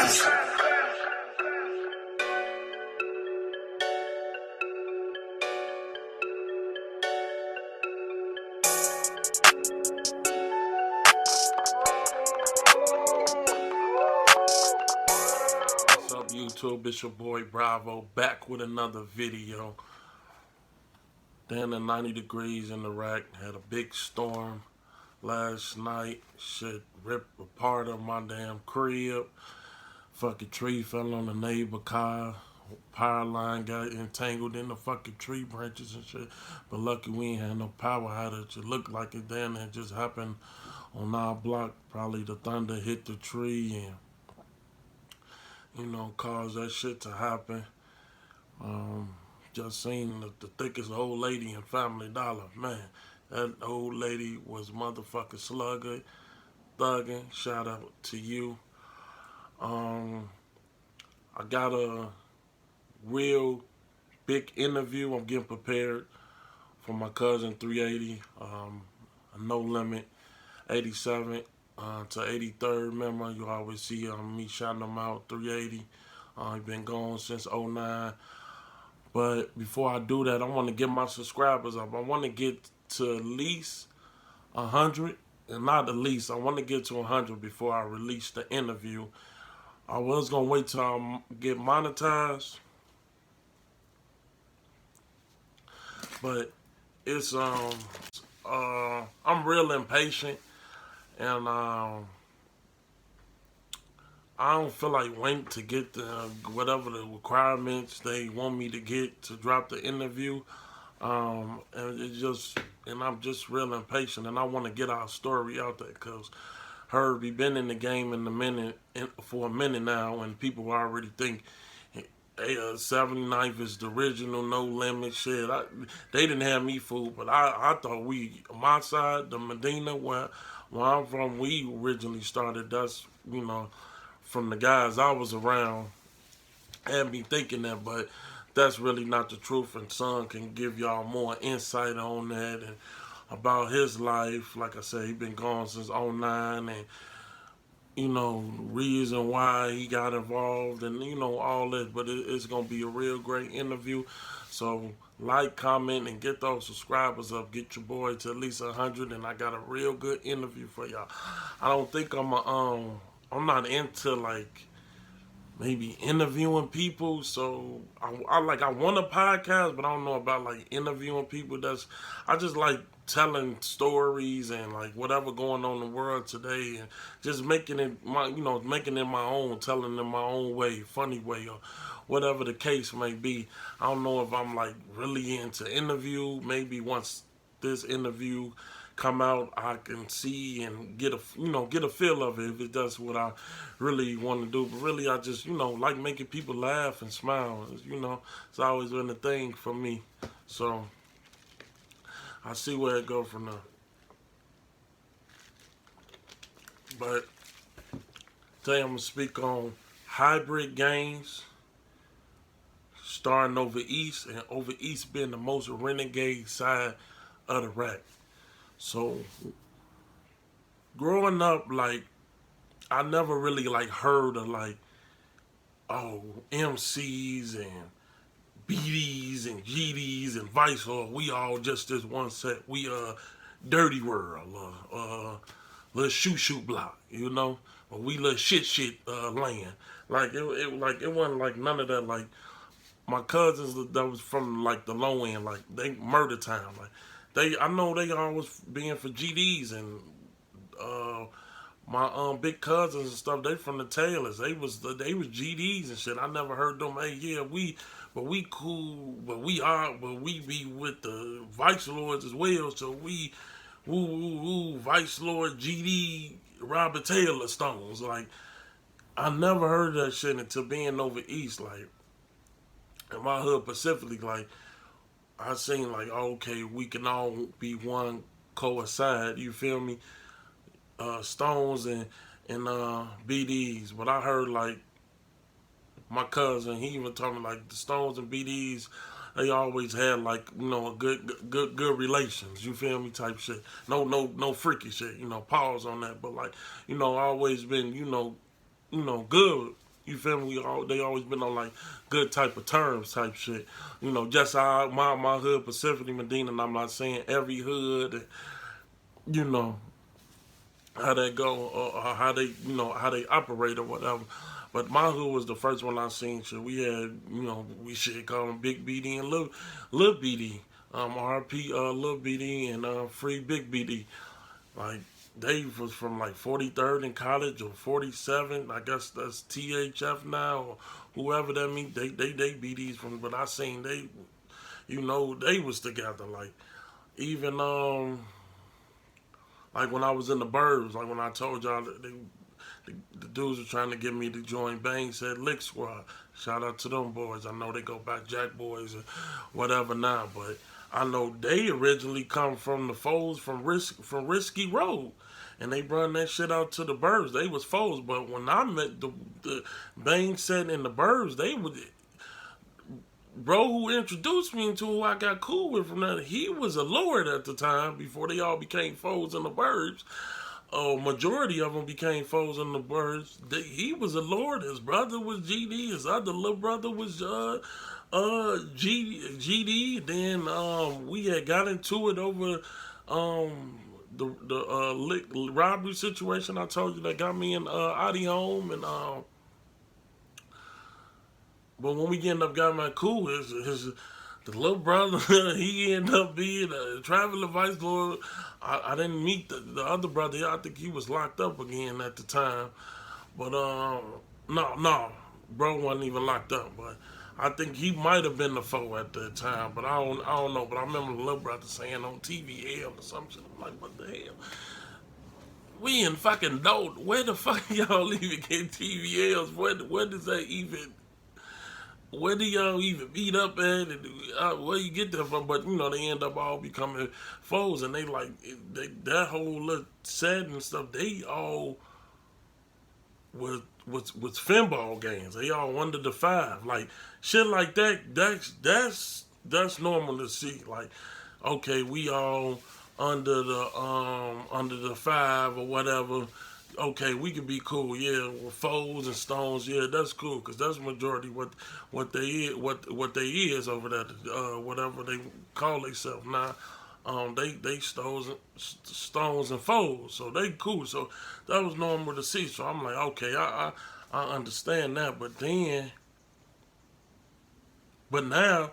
What's up, YouTube? It's your boy Bravo back with another video. Down at 90 degrees in Iraq. Had a big storm last night. Shit ripped a part of my damn crib. Fucking tree fell on the neighbor car. Power line got entangled in the fucking tree branches and shit. But lucky we ain't had no power outage. It looked like it down there just happened on our block. Probably the thunder hit the tree and cause that shit to happen. Just seen the thickest old lady in Family Dollar. Man, that old lady was motherfucking slugger, thugging. Shout out to you. I got a real big interview. I'm getting prepared for my cousin 380, a No Limit 87 to 83rd member. You always see me shouting them out, 380. He's been gone since '09. But before I do that, I want to get my subscribers up. I want to get to at least 100, and not at least. I want to get to 100 before I release the interview. I was going to wait till I get monetized. But it's, I'm real impatient. And I don't feel like waiting to get the whatever the requirements they want me to get to drop the interview. And I'm just real impatient, and I want to get our story out there because Herbie been in the game for a minute now, and people already think 79th is the original No Limit shit. They didn't have me fooled, but I thought my side, the Medina, where I'm from, we originally started. That's, from the guys I was around, had me thinking that, but that's really not the truth, and Son can give y'all more insight on that and about his life. Like I said, he been gone since '09, and reason why he got involved, and all this. But it's gonna be a real great interview. So like, comment, and get those subscribers up. Get your boy to at least 100, and I got a real good interview for y'all. I don't think I'm not into like maybe interviewing people, so I want a podcast, but I don't know about like interviewing people. I just like telling stories and like whatever going on in the world today, and just making it making it my own, telling it my own way, funny way, or whatever the case may be. I don't know if I'm like really into interview. Maybe once this interview come out, I can see and get a feel of it if that's what I really want to do. But really, I just like making people laugh and smile. It's always been a thing for me. So I see where it goes from there. But today I'm gonna speak on hybrid games, starting over East, and over East being the most renegade side of the rap. So, growing up, like, I never really, like, heard of, like, MCs and BDs and GDs and Vice Lord. We all just this one set. We, Dirty World, little shoot block, Or we little shit, land. Like, it wasn't, like, none of that, like, my cousins that was from, like, the low end, like, they murder town, like, I know they always being for GDs, and my big cousins and stuff, they from the Taylors. They was GDs and shit. I never heard them. Hey, yeah, we cool, but we be with the Vice Lords as well. So we woo Vice Lord GD Robert Taylor Stones. Like, I never heard that shit until being over East, like in my hood specifically, like. I seen like, okay, we can all be one coincide, you feel me? Stones and BDs. But I heard like my cousin, he even told me like the Stones and BDs, they always had like, a good relations, you feel me, type shit. No freaky shit, pause on that. But like, always been, good You feel me? They always been on like good type of terms type shit. You know, just my hood, Pacific Medina, and I'm not saying every hood, you know, how they go or how they, you know, how they operate or whatever. But my hood was the first one I seen. Shit, we had, you know, we should call them Big BD and Lil BD, RP Lil BD and Free Big BD. Like they was from like 43rd in college or 47. I guess that's THF now or whoever that means. They BDs from. But I seen they, you know, they was together. Like even like when I was in the burbs, like when I told y'all that the dudes were trying to get me to join Bang said Lick Squad. Shout out to them boys. I know they go back Jack Boys or whatever now, but I know they originally come from the foes from Risky Road. And they run that shit out to the burbs. They was foes, but when I met the Bang set in the burbs, they was bro who introduced me to who I got cool with from that. He was a lord at the time before they all became foes in the burbs. Majority of them became foes in the birds. He was a lord. His brother was GD. His other little brother was GD. Then we had got into it over the robbery situation I told you that got me in Adi home and but when we ended up got my cool, his the little brother, he ended up being a traveling vice lord. I didn't meet the other brother. I think he was locked up again at the time. But no, bro wasn't even locked up. But I think he might have been the foe at that time. But I don't know. But I remember the little brother saying on TVL or something. I'm like, what the hell? We in fucking dope. Where the fuck y'all even get TVLs? Where does that even? Where do y'all even meet up at and where you get that from? But you know they end up all becoming foes, and they like that whole little set and stuff. They all was finball games. They all under the five, like shit like that. That's normal to see. Like, okay, we all under the five or whatever. Okay, we can be cool, yeah, with foes and stones, yeah, that's cool, cause that's majority what they is, what they is over there, whatever they call themselves now. They stones and foes, so they cool. So that was normal to see. So I'm like, okay, I understand that, but now,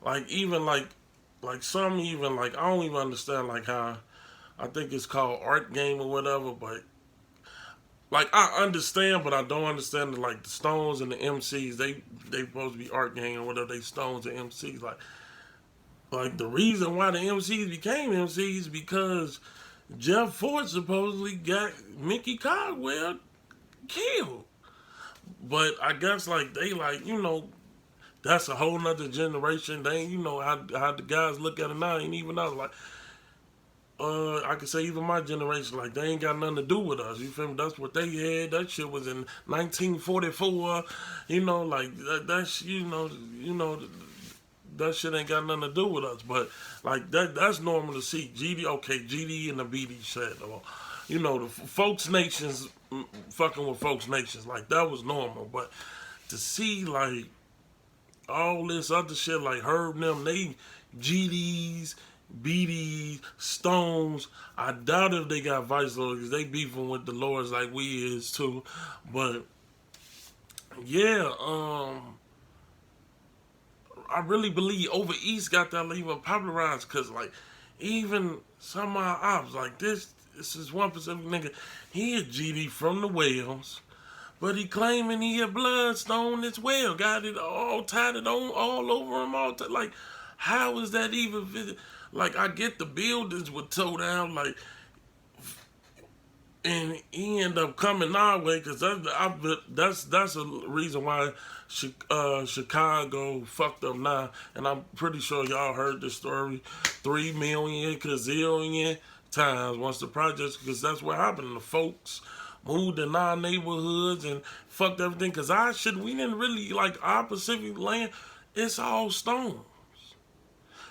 like even like some even like I don't even understand like how I think it's called art game or whatever, but like I understand, but I don't understand like the Stones and the MCs. They supposed to be art gang or whatever. They Stones and MCs. Like the reason why the MCs became MCs because Jeff Ford supposedly got Mickey Caldwell killed. But I guess like they like you know that's a whole nother generation. They you know how the guys look at it now. And even us like I could say even my generation, like they ain't got nothing to do with us. You feel me? That's what they had. That shit was in 1944. You know, like that's that shit ain't got nothing to do with us. But like that's normal to see. GD and the BD said, or you know, the folks nations fucking with folks nations, like that was normal. But to see like all this other shit, like Herb and them, they GDs. BD, Stones, I doubt if they got vice lords because they beefing with the lords like we is too. But yeah, I really believe over East got that even popularized because like even some of our ops like this is one Pacific nigga. He a GD from the Wales. But he claiming he a bloodstone as well. Got it all tatted on all over him. Like, how is that even? Like, I get the buildings were towed down. Like, and he ended up coming our way because that's a reason why Chicago fucked up now. And I'm pretty sure y'all heard the story 3 million, gazillion times once the projects, because that's what happened. The folks moved in our neighborhoods and fucked everything. Because we didn't really, like, our Pacific land, it's all stones.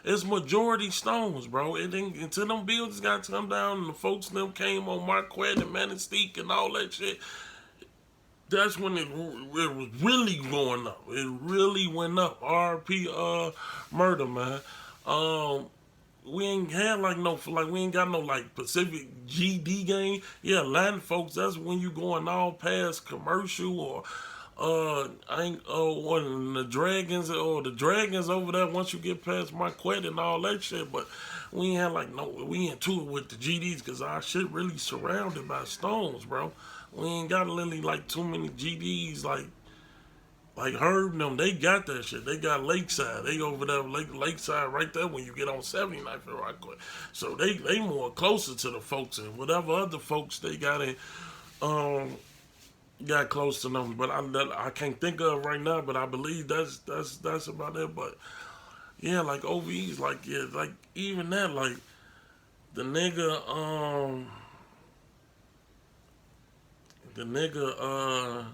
It's majority stones, bro. It didn't, until them buildings got to come down and the folks them came on Marquette and Manistee and all that shit. that's when it was really going up. It really went up. RP murder, man. Um, we ain't had like no like we ain't got no like Pacific GD game. Yeah, Latin folks, that's when you going all past commercial or I ain't one the dragons or the dragons over there once you get past Marquette and all that shit. But we ain't had like no we ain't to it with the GDs because our shit really surrounded by stones, bro. We ain't got really like too many GDs like Herb and them, they got that shit. They got Lakeside. They over there, Lakeside right there when you get on 79th and Rockaway. So they more closer to the folks and whatever other folks they got in, got close to them. But I can't think of right now. But I believe that's about it. But yeah, like OVs, like yeah, like even that, like the nigga, the nigga,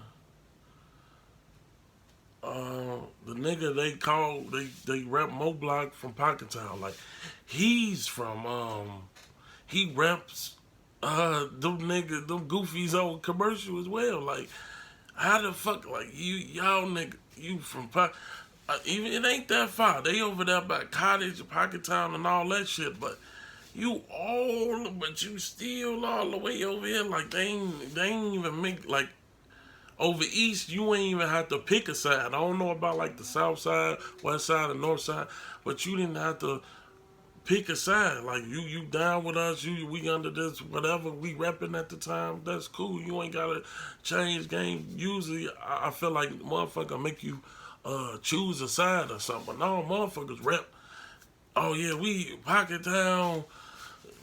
the nigga they call they rep Mo Block from Pocket Town. Like he's from he reps them niggas them goofies on commercial as well. Like how the fuck like y'all nigga you from even it ain't that far. They over there by Cottage, Pocket Town and all that shit, but but you still all the way over here like they ain't even make like over east, you ain't even have to pick a side. I don't know about like the south side, west side, and north side, but you didn't have to pick a side. Like you down with us, we under this whatever we repping at the time. That's cool. You ain't gotta change game. Usually, I feel like motherfucker make you choose a side or something. No, motherfuckers rep. Oh yeah, we Pocket Town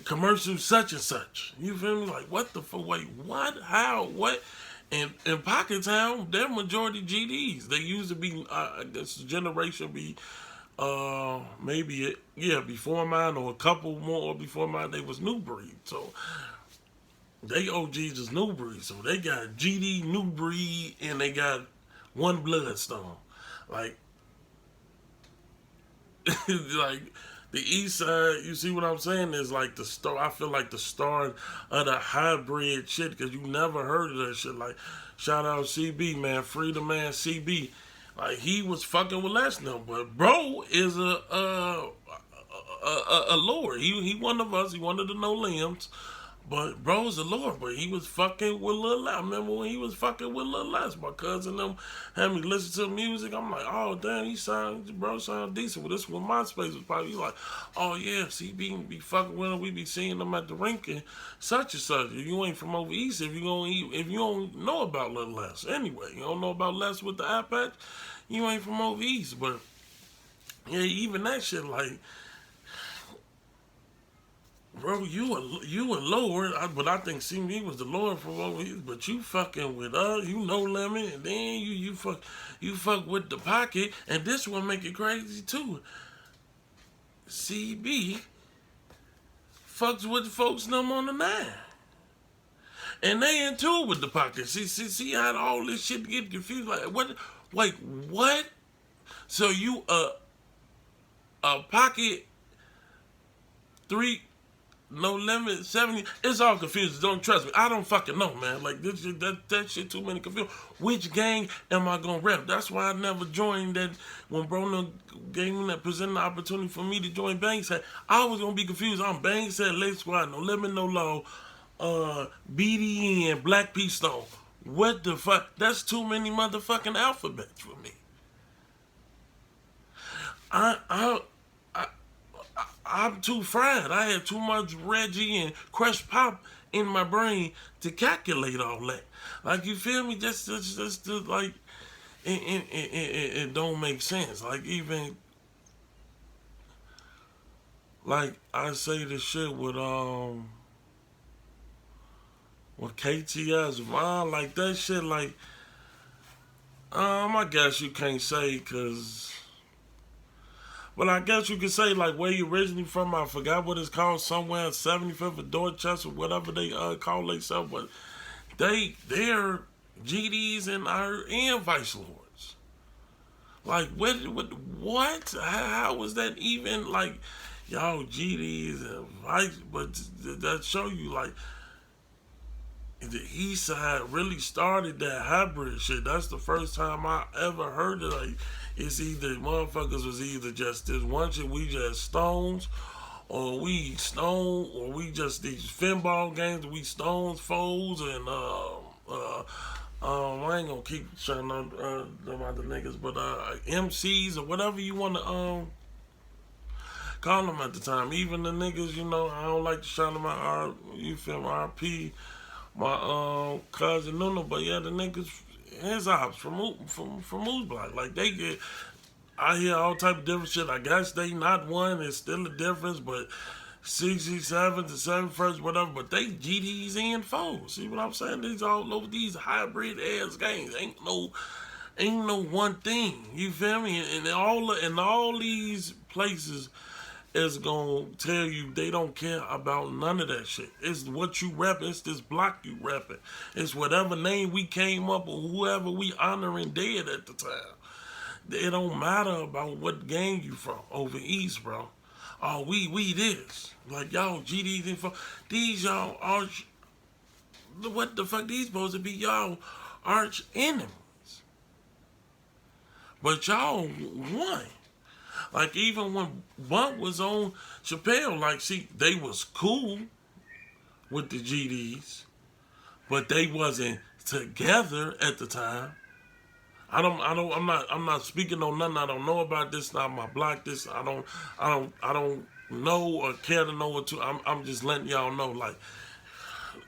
commercial such and such. You feel me? Like what the fuck? Wait, what? How? What? And in Pocket Town, they're majority GDs. They used to be, this generation be, maybe, yeah, before mine or a couple more before mine, they was new breed. So they OGs is new breed. So they got GD, new breed, and they got one bloodstone. Like, like the East Side, you see what I'm saying? Is like the start. I feel like the start of the hybrid shit because you never heard of that shit. Like, shout out CB, man, free the man CB. Like he was fucking with Lesnar, but bro is a lord. He one of us. He one of the no limbs. But bro's a lord, but he was fucking with Lil Les. I remember when he was fucking with Lil Les. My cousin them had me listen to music. I'm like, oh damn, bro sound decent. Well, this was MySpace was probably like, oh yeah, CB be fucking with him. We be seeing them at the rink and such and such. If you ain't from over east, if you don't know about Lil Les, anyway, you don't know about Les with the eye patch, you ain't from over east. But yeah, even that shit like. Bro, you a Lord, but I think CB was the Lord from over here. But you fucking with us, you No Limit, and then you fuck with the Pocket, and this one make it crazy too. CB fucks with the folks them on the 9, and they in tune with the Pocket. See how all this shit get confused. Like what? Wait, what? So you a Pocket 3. No Limit 70. It's all confusing. Don't trust me. I don't fucking know, man. Like this shit, that shit too many confusion. Which gang am I gonna rep? That's why I never joined that. When Broner gave me that presented the opportunity for me to join Bankhead, I was gonna be confused. I'm Bankhead, Lake Squad, No Limit, No Law, BDN, Black P Stone. What the fuck? That's too many motherfucking alphabets for me. I I'm too fried. I had too much Reggie and Crush Pop in my brain to calculate all that. Like you feel me? Just like it don't make sense. Like even like I say the shit with KTS, man, like that shit. Like I guess you can't say because. Well, I guess you could say like where you originally from. I forgot what it's called. Somewhere in 75th or Dorchester, whatever they call themselves. But they're GDs and Vice Lords. Like what? How was that even like y'all GDs and Vice? But that show you like the East Side really started that hybrid shit. That's the first time I ever heard it. Like, it's either motherfuckers was either just this one shit, we just stones, or we stone, or we just these finball games, we stones, foes, and I ain't gonna keep trying to about the niggas, but MCs or whatever you want to call them at the time. Even the niggas, I don't like to shout them out. You feel me? RP, my cousin Nuno, but yeah, the niggas, his ops from Moose Block, like they get. I hear all type of different shit. I guess they not one. It's still a difference, but 67 to 71st, whatever. But they GDs and foes. See what I'm saying? These all over these hybrid ass games. Ain't no one thing. You feel me? And all these places is gonna tell you they don't care about none of that shit. It's what you rep. It's this block you repping. It's whatever name we came up or whoever we honoring dead at the time. It don't matter about what gang you from over east, bro. Oh, we this. Like, y'all GDs and these y'all arch. What the fuck these supposed to be y'all arch enemies? But y'all won. Like, even when Bump was on Chappelle, like, see, they was cool with the GDs, but they wasn't together at the time. I'm not speaking on nothing I don't know about. This not my block. This I don't know or care to know what to. I'm just letting y'all know, like,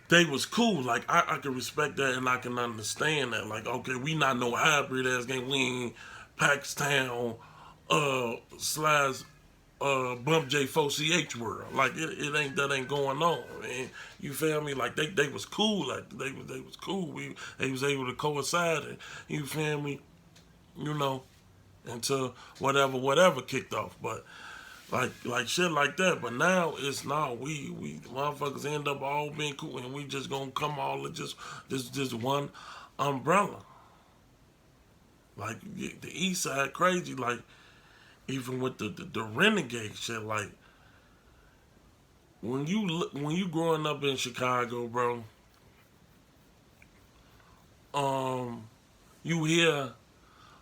they was cool. Like, I can respect that and I can understand that. Like, okay, we not no hybrid ass game. We ain't Paxtown slash Bump J4CH world. Like, it ain't that ain't going on, man. You feel me? Like, they was cool. Like, they was cool. They was able to coincide, and you feel me? Until whatever kicked off. But like shit like that. But now it's not. We motherfuckers end up all being cool, and we just gonna come all of just one umbrella. Like, the East Side crazy. Like, even with the renegade shit, like, when you growing up in Chicago, bro, you hear,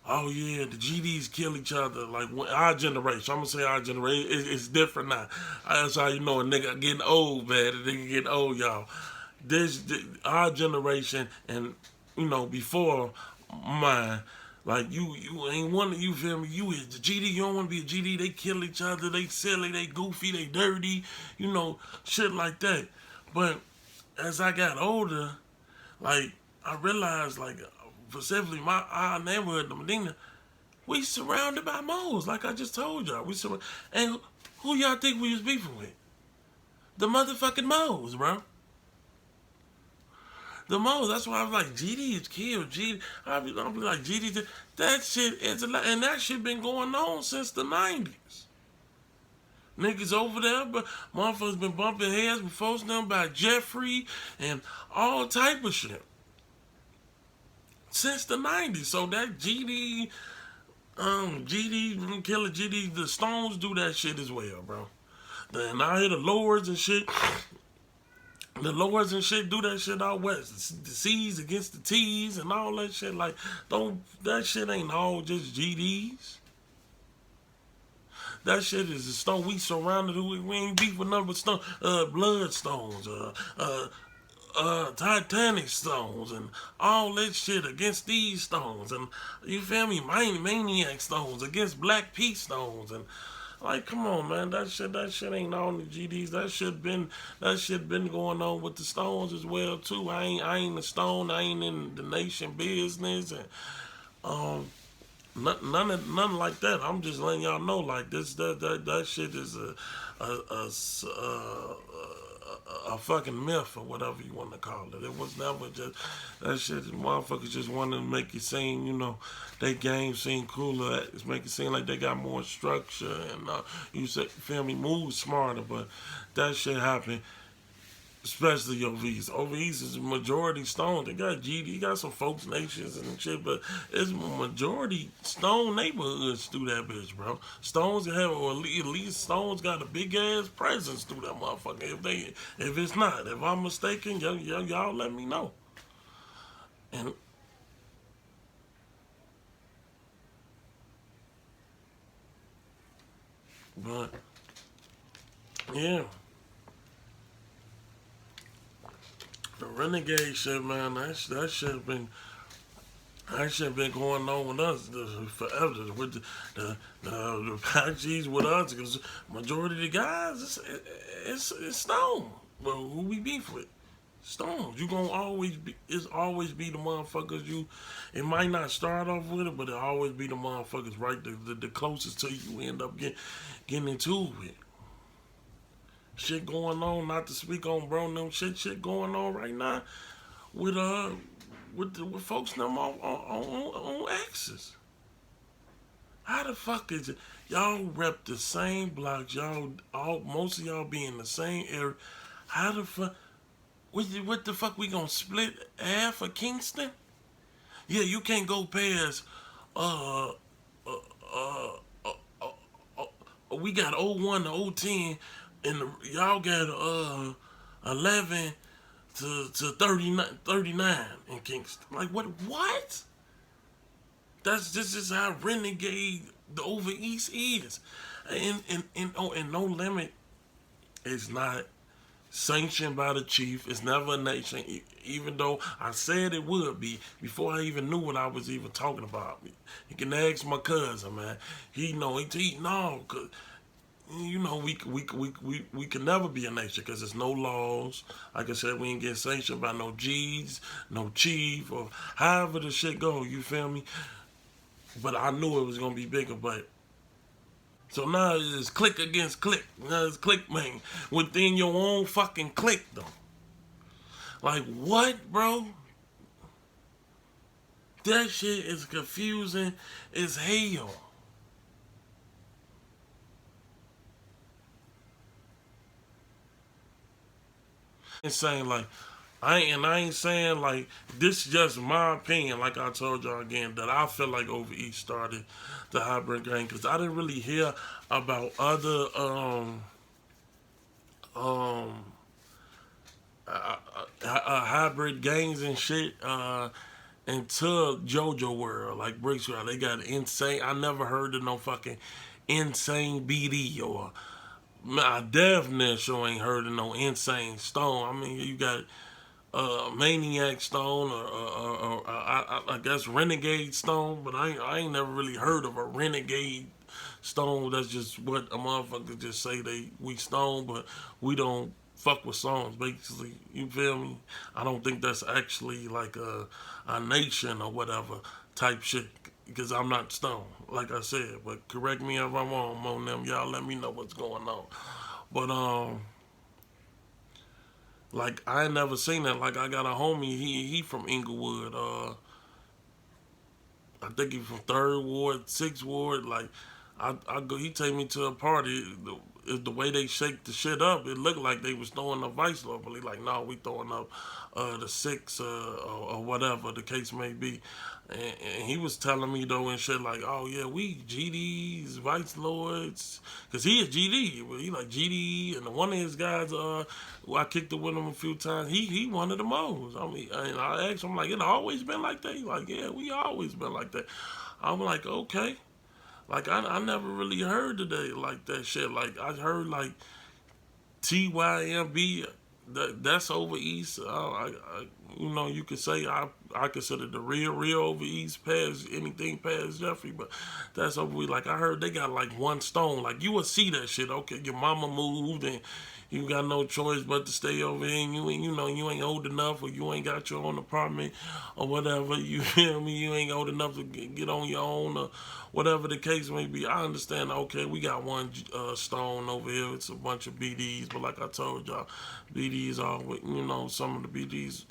oh yeah, the GDs kill each other. Like, our generation, I'm gonna say our generation, it's different now. That's how you know a nigga getting old, man. A nigga getting old, y'all. Our generation, and before mine. Like, you ain't one, you feel me? You is the GD, you don't want to be a GD. They kill each other, they silly, they goofy, they dirty, shit like that. But as I got older, like, I realized, like, specifically our neighborhood, the Medina, we surrounded by moles, like I just told y'all. And who y'all think we was beefing with? The motherfucking moles, bro. The most. That's why I was like, GD is killed. I'll be like, GD, that shit is a lot. And that shit been going on since the 90s. Niggas over there, but motherfuckers been bumping heads with folks done by Jeffrey and all type of shit. Since the 90s. So that GD Killer GD, the Stones do that shit as well, bro. And I hear the Lords and shit. The Lords and shit do that shit out west. The C's against the T's and all that shit. Like, that shit ain't all just GDs. That shit is a stone. We surrounded. We ain't beef with number stone. Bloodstones. Titanic stones and all that shit against these stones. And you feel me? Maniac stones against Black Pete stones. And like, come on, man, that shit ain't on the GDs. That shit been going on with the Stones as well too. I ain't a Stone. I ain't in the nation business, and nothing like that. I'm just letting y'all know, like, that shit is a fucking myth or whatever you want to call it. It was never just that shit. Motherfuckers just wanted to make it seem, they game seem cooler. It's make it seem like they got more structure and you say, feel me, move smarter. But that shit happened especially over East. Over East is majority Stone. They got GD, got some folks nations and shit, but it's majority Stone neighborhoods through that bitch, bro. Stones have, or at least Stones got a big ass presence through that motherfucker. If it's not, if I'm mistaken, y'all let me know. And but yeah, the renegade shit, man, that shit been going on with us forever. With the Apaches with us, because majority of the guys, it's Stone. But who we beef with? Stones. You gonna always be. It's always be the motherfuckers you. It might not start off with it, but it always be the motherfuckers right the closest to you end up getting into it. Shit going on. Not to speak on bro, them shit going on right now with with folks them on X's. How the fuck is it? Y'all rep the same blocks. Y'all all most of y'all be in the same area. How the fuck? What the fuck we gonna split half of Kingston? Yeah, you can't go past. Uh, uh, uh, uh, we got '01 to '10, and y'all got 11 to 39 in Kingston. Like what? What? That's this is how renegade the over east is, and no limit is not sanctioned by the chief. It's never a nation, even though I said it would be before I even knew what I was even talking about. You can ask my cousin, man. He know he no, cause you know we can never be a nation because there's no laws. Like I said, we ain't get sanctioned by no G's, no chief, or however the shit go. You feel me? But I knew it was gonna be bigger. But so now it's click against click. Now it's click man within your own fucking click though. Like what, bro? That shit is confusing as hell. Insane, like I ain't saying like this is just my opinion. Like I told y'all again, that I feel like Over East started the hybrid gang because I didn't really hear about other um hybrid gangs and shit until JoJo World, like Bricks World. They got insane. I never heard of no fucking insane BD or I definitely sure ain't heard of no insane Stone. I mean, you got Maniac Stone or I guess Renegade Stone, but I ain't never really heard of a Renegade Stone. That's just what a motherfucker just say we Stone, but we don't fuck with songs. Basically, you feel me? I don't think that's actually like a nation or whatever type shit. Because I'm not Stone, like I said. But correct me if I'm wrong on them. Y'all let me know what's going on. But like I ain't never seen that. Like I got a homie, he from Inglewood. I think he from Third Ward, Sixth Ward. Like I go, he take me to a party. The way they shake the shit up, it looked like they was throwing a vice lord, but he like, no, we throwing up the six or whatever the case may be. And he was telling me though and shit like, oh yeah, we GDs, vice lords, cause he is GD, but he like GD, and one of his guys, who I kicked it with him a few times, he one of the most. I mean, and I asked him like, it always been like that. He like, yeah, we always been like that. I'm like, okay. Like I never really heard today like that shit. Like I heard like TYMB. That's over east. You know, you could say I consider the real over east past anything past Jeffrey, but that's over. Like I heard they got like one stone. Like you would see that shit. Okay, your mama moved and you got no choice but to stay over here. And you know, you ain't old enough, or you ain't got your own apartment, or whatever. You feel me? You ain't old enough to get on your own, or whatever the case may be. I understand. Okay, we got one stone over here. It's a bunch of BDs, but like I told y'all, BDs are, you know, some of the BDs,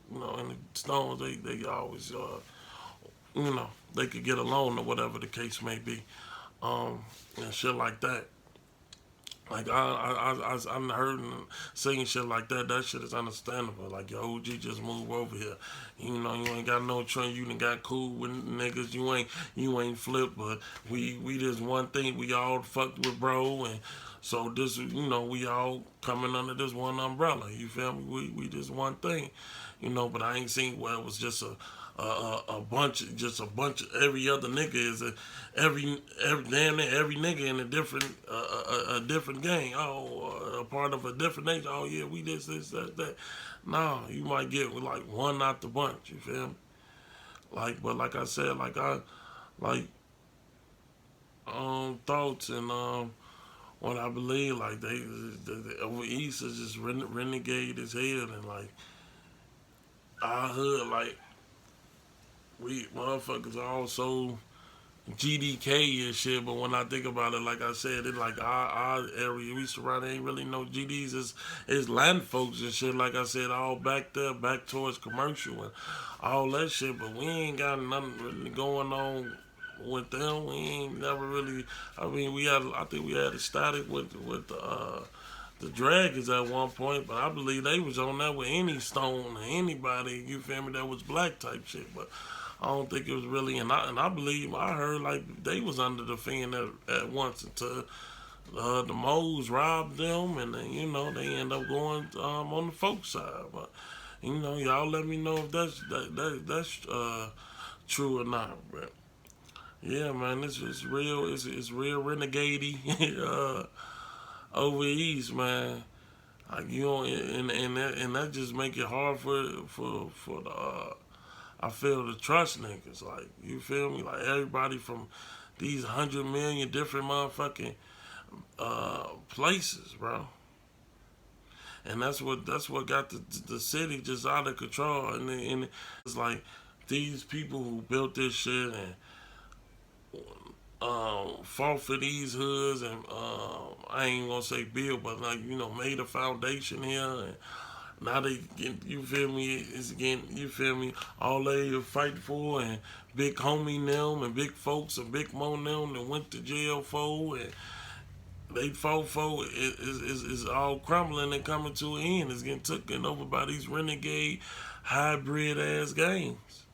you know, and the stones they always, you know, they could get along or whatever the case may be, and shit like that. Like I heard him saying shit like that. That shit is understandable. Like your OG just move over here. You know you ain't got no trend. You done got cool with niggas. You ain't flipped. But we just one thing. We all fucked with bro. And so this we all coming under this one umbrella. You feel me? We just one thing. But I ain't seen where it was just a bunch, just a bunch of every other nigga is every damn near every nigga in a different a different gang. Oh, a part of a different nation. Oh yeah, we this that. No, you might get with like one out the bunch. You feel me? But like I said, like thoughts and what I believe, like the over east is just renegade as hell, and like our hood, like we motherfuckers are all so GDK and shit, but when I think about it, like I said, it like our area we surround ain't really no GDs. It's land folks and shit. Like I said, all back there, back towards commercial and all that shit. But we ain't got nothing really going on with them. We ain't never really. I mean, I think we had a static with the Dragons at one point, but I believe they was on that with any stone or anybody. You feel me? That was black type shit, but. I don't think it was really, and I believe I heard like they was under the fin at once until the moles robbed them, and then, they end up going on the folk side. But y'all let me know if that's true or not. But yeah, man, it's real. It's real renegade over east, man. Like and that just make it hard for the. I feel to trust niggas. Like, you feel me? Like, everybody from these 100 million different motherfucking places, bro. And that's what got the city just out of control. And it's like these people who built this shit and fought for these hoods and I ain't gonna say build, but like made a foundation here and now they get, you feel me, it's again, you feel me, all they fight for and big homie them and big folks and big mo them that went to jail for and they fought for is all crumbling and coming to an end. It's getting taken over by these renegade hybrid ass games.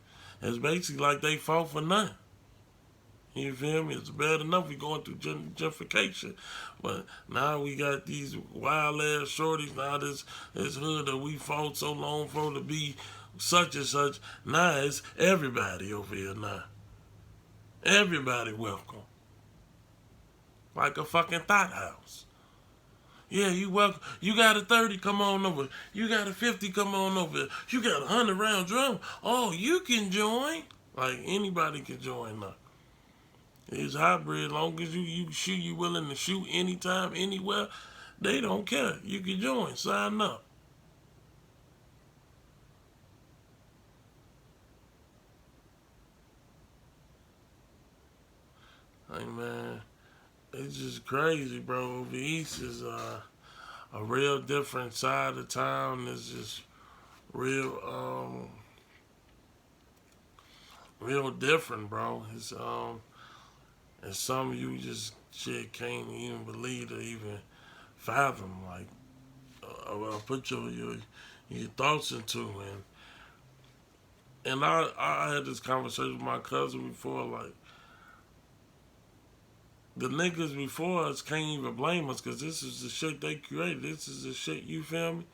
It's basically like they fought for nothing. You feel me? It's bad enough we going through gentrification, but now we got these wild ass shorties. Now this hood that we fought so long for to be such and such. Now it's everybody over here now. Everybody welcome, like a fucking thought house. Yeah, you welcome. You got a 30, come on over. You got a 50, come on over. You got a 100 round drum. Oh, you can join. Like anybody can join now. It's hybrid. Long as you shoot, you willing to shoot anytime, anywhere. They don't care. You can join. Sign up. Hey man, it's just crazy, bro. Over east is a real different side of town. It's just real real different, bro. It's something you just shit can't even believe or even fathom. Like put your thoughts into and I had this conversation with my cousin before. Like the niggas before us can't even blame us because this is the shit they created. This is the shit, you feel me?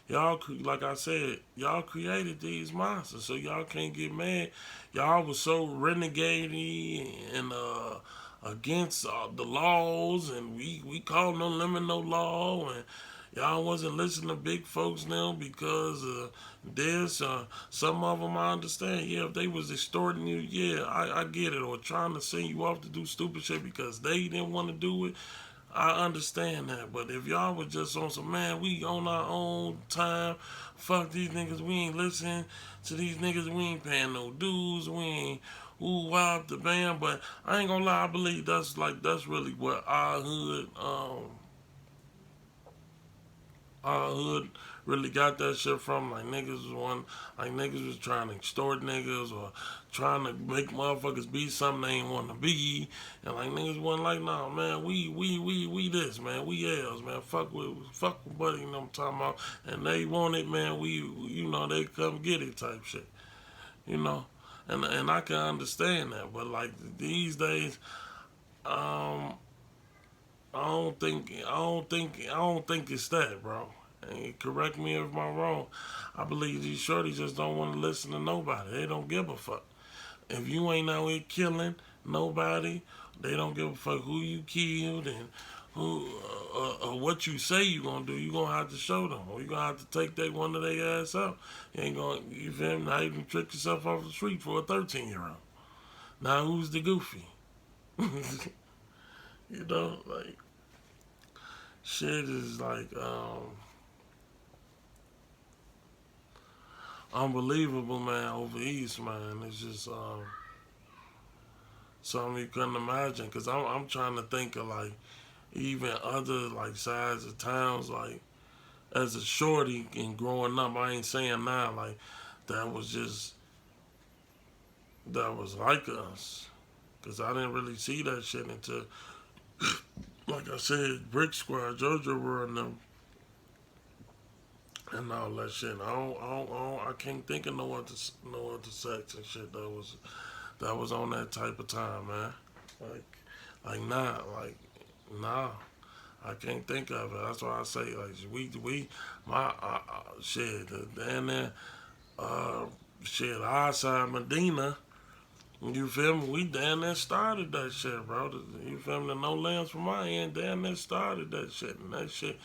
Y'all, like I said, y'all created these monsters, so y'all can't get mad. Y'all was so renegade and against the laws, and we called no limit no law, and y'all wasn't listening to big folks now because this. Some of them I understand. Yeah, if they was extorting you, yeah, I get it, or trying to send you off to do stupid shit because they didn't want to do it. I understand that, but if y'all was just on some, man, we on our own time, fuck these niggas, we ain't listening to these niggas, we ain't paying no dues, we ain't ooh wow the band, but I ain't gonna lie, I believe that's really what our hood really got that shit from. Like niggas was trying to extort niggas or trying to make motherfuckers be something they ain't want to be, and like niggas wasn't like, nah, man, we this, man, we L's, man, fuck with buddy, you know what I'm talking about, and they want it, man, they come get it type shit, you know, and I can understand that, but like these days, um, I don't think it's that, bro. And correct me if I'm wrong. I believe these shorties just don't want to listen to nobody. They don't give a fuck. If you ain't out here killing nobody, they don't give a fuck who you killed and who what you say you gonna do. You gonna have to show them, or you gonna have to take that one of their ass out. You ain't gonna, you feel me? Now you can trick yourself off the street for a 13-year-old. Now who's the goofy? You know, like shit is like unbelievable, man. Over East, man, it's just something you couldn't imagine. Cause I'm trying to think of like even other like sides of towns. Like as a shorty and growing up, I ain't saying now like that was just that was like us. Cause I didn't really see that shit until, like I said, Brick Squad, Georgia were in them and all that shit. I can't think of no other sex and shit that was on that type of time, man. Like, nah. I can't think of it. That's why I say like my shit, and then uh, shit, our side Medina. You feel me? We damn near started that shit, bro. You feel me? No lambs from my end, damn near started that shit, and that shit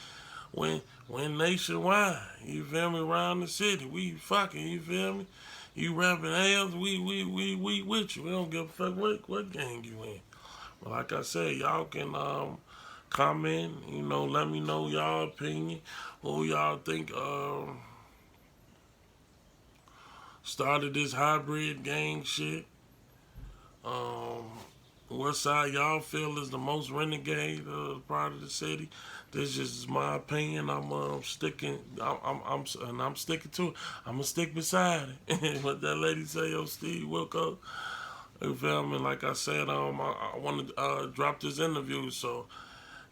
went nationwide. You feel me? Around the city, we fucking. You feel me? You rapping L's, we with you. We don't give a fuck what gang you in. But like I said, y'all can comment. You know, let me know y'all opinion. Who y'all think started this hybrid gang shit? Um, what side y'all feel is the most renegade part of the city? This is my opinion. I'm sticking. I'm sticking to it. I'm gonna stick beside it. What that lady say, yo, Steve Wilco. You feel me? Like I said, I want to drop this interview, so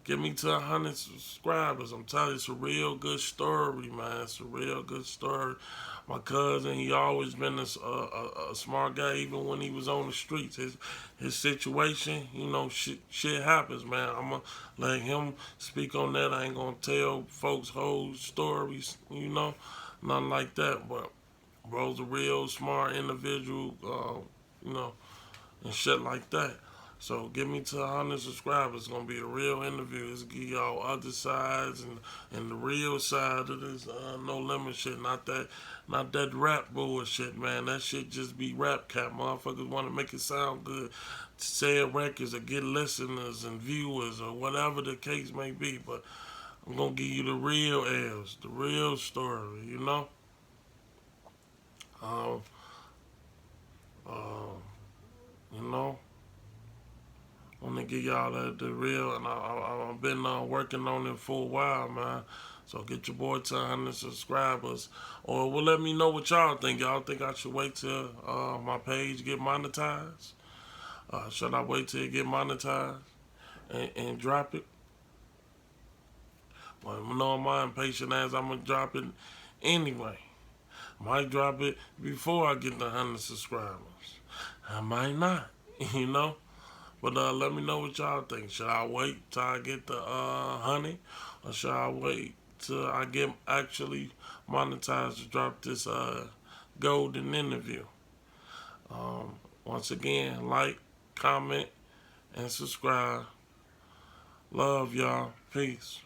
get me to 100 subscribers. I'm telling you, it's a real good story, man. It's a real good story. My cousin, he always been a smart guy, even when he was on the streets. His situation, you know, shit happens, man. I'm gonna let him speak on that. I ain't gonna tell folks whole stories, you know, nothing like that. But bro's a real smart individual, you know, and shit like that. So get me to 100 subscribers. It's gonna be a real interview. It's give y'all other sides and the real side of this no limit shit. Not that rap bullshit, man. That shit just be rap cap. Motherfuckers want to make it sound good, to sell records or get listeners and viewers or whatever the case may be. But I'm gonna give you the real L's, the real story. You know. Um, uh, you know. I want to give y'all the real, and I've been working on it for a while, man. So get your boy to 100 subscribers, or well, let me know what y'all think. Y'all think I should wait till my page get monetized? Should I wait till it get monetized and drop it? Well, knowing my impatient ass, I'm gonna drop it anyway. Might drop it before I get the 100 subscribers. I might not, you know. But let me know what y'all think. Should I wait till I get the honey, or should I wait till I get actually monetized to drop this golden interview? Once again, like, comment, and subscribe. Love y'all. Peace.